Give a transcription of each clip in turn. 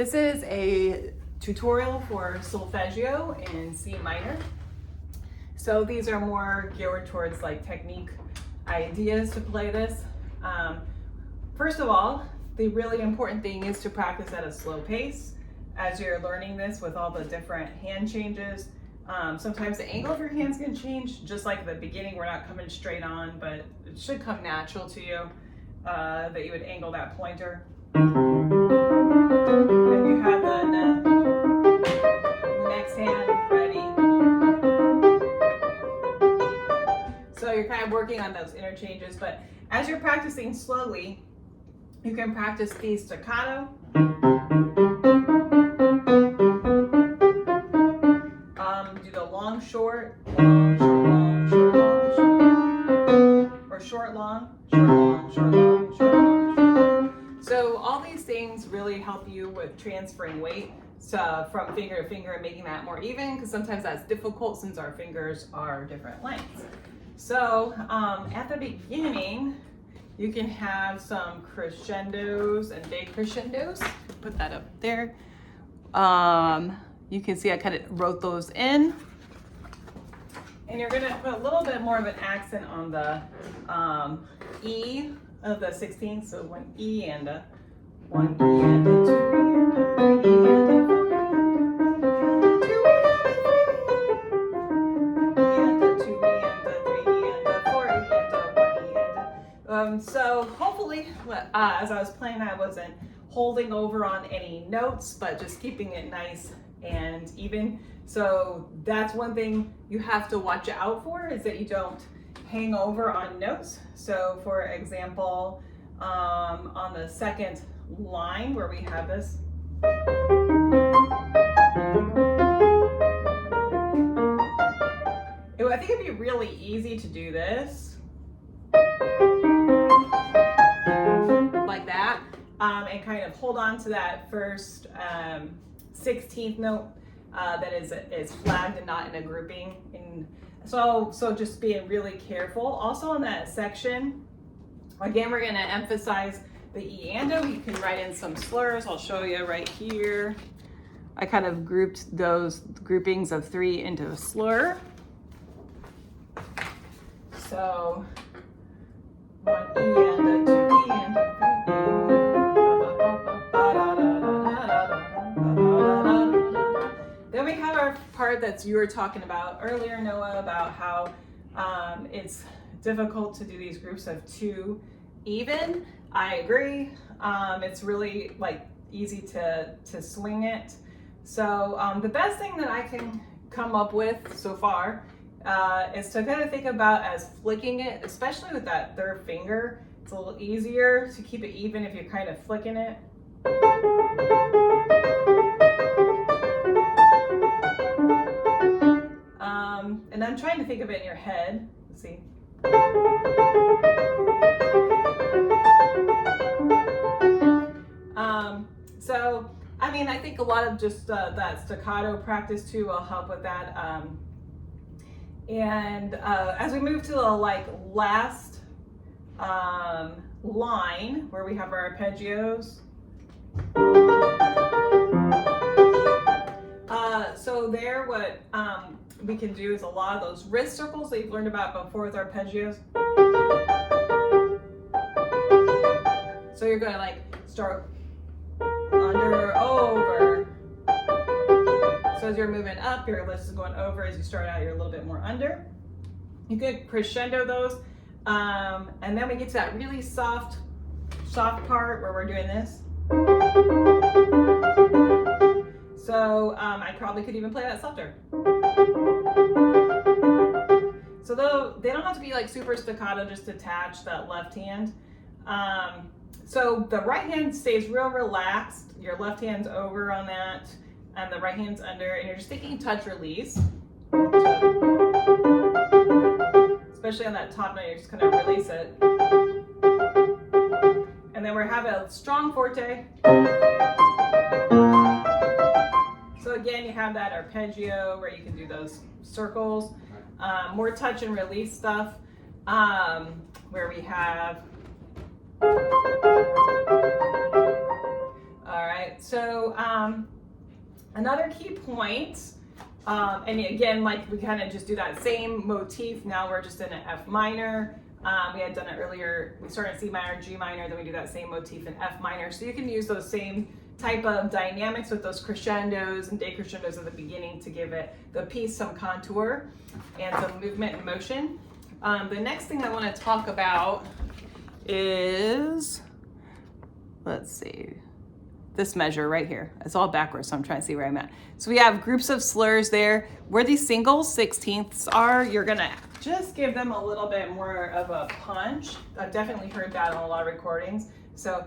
This is a tutorial for Solfeggio in C minor. So these are more geared towards like technique ideas to play this. First of all, the really important thing is to practice at a slow pace as you're learning this with all the different hand changes. Sometimes the angle of your hands can change, just like at the beginning, we're not coming straight on, but it should come natural to you that you would angle that pointer. And you have the next hand ready. So you're kind of working on those interchanges, but as you're practicing slowly, you can practice the staccato. Do the long, short, long, short, long, short, long, short, or short, long, short, long, short, long, short, long, short, long. So all these things really help you with transferring weight from finger to finger and making that more even, because sometimes that's difficult since our fingers are different lengths. So at the beginning, you can have some crescendos and decrescendos. Put that up there. You can see I kind of wrote those in. And you're gonna put a little bit more of an accent on the E of the 16th. So one E and a 1 E and a 2 E and a 3 E and a 4 E and a 2 E and a 3 E and a 4 E and a 1 E and a. So hopefully, as I was playing, I wasn't holding over on any notes, but just keeping it nice and even. So that's one thing you have to watch out for, is that you don't hang over on notes. So for example, on the second line where we have this, I think it'd be really easy to do this like that, and kind of hold on to that first 16th note that is flagged and not in a grouping. And so just being really careful. Also on that section, again, we're going to emphasize the E and O. You can write in some slurs. I'll show you right here. I kind of grouped those groupings of 3 into a slur. So 1 E and a 2 E and a 3 E. Then we have our part that you were talking about earlier, Noah, about how it's difficult to do these groups of 2 even. I agree. It's really like easy to swing it. So the best thing that I can come up with so far is to kind of think about as flicking it, especially with that third finger. It's a little easier to keep it even if you're kind of flicking it. And I'm trying to think of it in your head. Let's see. So, I mean, I think a lot of just that staccato practice too will help with that. And as we move to the last line where we have our arpeggios. So there, what we can do is a lot of those wrist circles that you've learned about before with arpeggios. So you're going to like start under, over. So as you're moving up, your list is going over. As you start out, you're a little bit more under. You could crescendo those. And then we get to that really soft part where we're doing this. So I probably could even play that softer. So though they don't have to be like super staccato, just attach that left hand. So the right hand stays real relaxed. Your left hand's over on that, and the right hand's under, and you're just taking touch release. Especially on that top note, you're just gonna release it. And then we're having a strong forte. So again, you have that arpeggio where you can do those circles. More touch and release stuff, where we have, all right, so another key point, and again, like we kind of just do that same motif. Now we're just in an F minor. We had done it earlier. We started in C minor, G minor, then we do that same motif in F minor. So you can use those same type of dynamics with those crescendos and decrescendos at the beginning to give the piece some contour and some movement and motion. The next thing I want to talk about is, let's see, this measure right here. It's all backwards, so I'm trying to see where I'm at. So we have groups of slurs there. Where these single 16ths are, you're gonna just give them a little bit more of a punch. I've definitely heard that on a lot of recordings. So,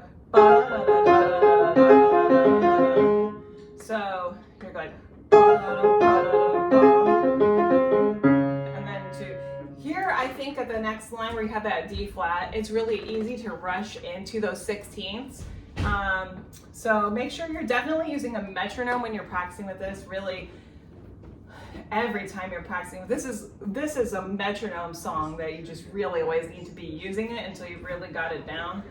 so you're going, and then to here, I think at the next line where you have that D flat, it's really easy to rush into those 16ths. So make sure you're definitely using a metronome when you're practicing with this. Really, every time you're practicing, this is a metronome song that you just really always need to be using it until you've really got it down.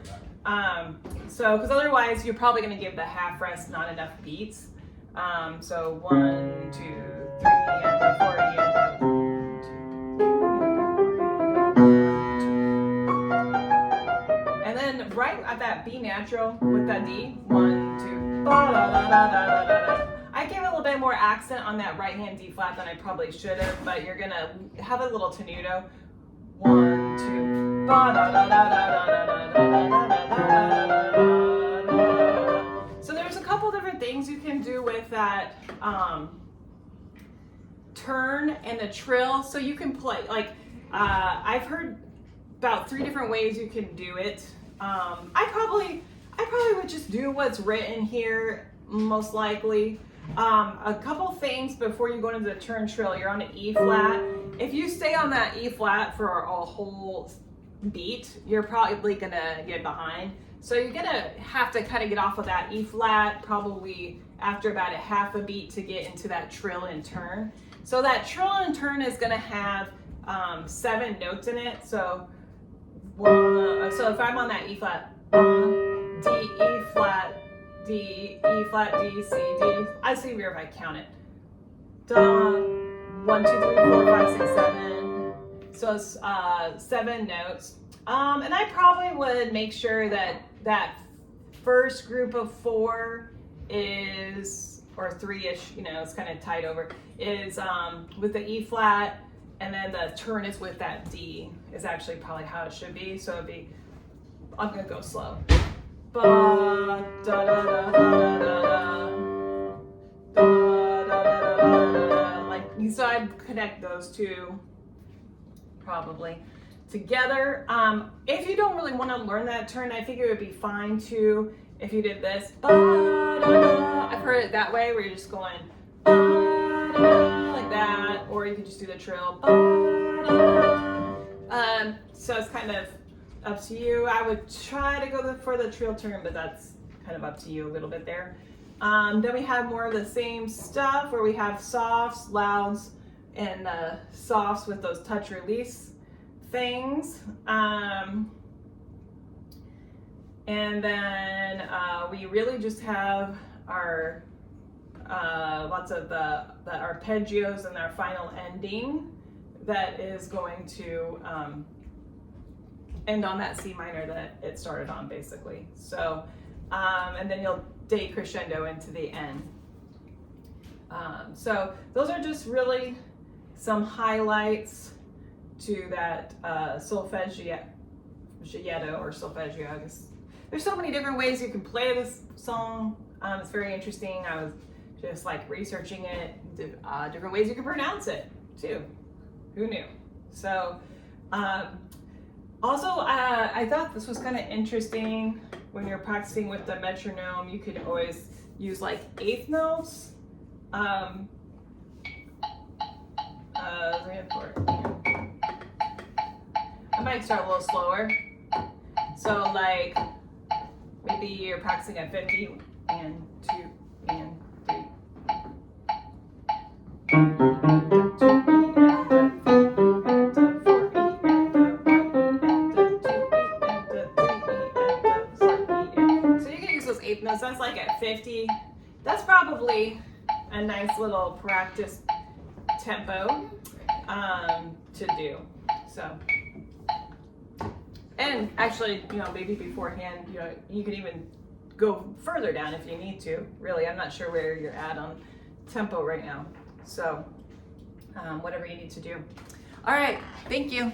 So because otherwise you're probably going to give the half rest not enough beats. So 1, 2, 3, and 4, and 2. And then right at that B natural with that D, 1, 2, ba da da da da da da. I gave a little bit more accent on that right hand D flat than I probably should have, but you're gonna have a little tenuto. 1, 2, ba da da da da da da da da da. So there's a couple different things you can do with that turn and the trill. So you can play like I've heard about 3 different ways you can do it. I probably would just do what's written here, most likely. A couple things before you go into the turn trill. You're on an E flat. If you stay on that E flat for a whole beat, you're probably gonna get behind. So you're gonna have to kind of get off of that E flat probably after about a half a beat to get into that trill and turn. So that trill and turn is gonna have 7 notes in it. So if I'm on that E flat, D, E flat, D, E flat, D, C, D. I see where if I count it. Da, 1, 2, 3, 4, 5, 6, 7. So it's 7 notes. And I probably would make sure that that first group of 4 is, or 3-ish, you know, it's kind of tied over, is with the E flat, and then the turn is with that D, is actually probably how it should be. So it'd be, I'm gonna go slow. Ba, da, da, da, da, da, da, da, like, so I'd connect those 2 probably together. If you don't really want to learn that turn, I think it would be fine too if you did this. Ba, da, da. I've heard it that way, where you're just going ba, da, like that, or you could just do the trill. Ba, da. So it's kind of up to you. I would try to go for the trill turn, but that's kind of up to you a little bit there. Then we have more of the same stuff where we have softs, louds, and softs with those touch release things. And then we really just have our lots of the arpeggios and our final ending that is going to end on that C minor that it started on, basically. So, and then you'll decrescendo into the end. So those are just really some highlights to that Solfeggietto or Solfeggio. I guess there's so many different ways you can play this song. It's very interesting. I was just like researching it, different ways you can pronounce it too. Who knew? So, also, I thought this was kind of interesting when you're practicing with the metronome. You could always use like 8th notes. I might start a little slower. So like maybe you're practicing at 50 and 2 and 3. That's like like at 50. That's probably a nice little practice tempo to do. So, and actually, you know, maybe beforehand, you know, you could even go further down if you need to. Really, I'm not sure where you're at on tempo right now. So, whatever you need to do. All right, thank you.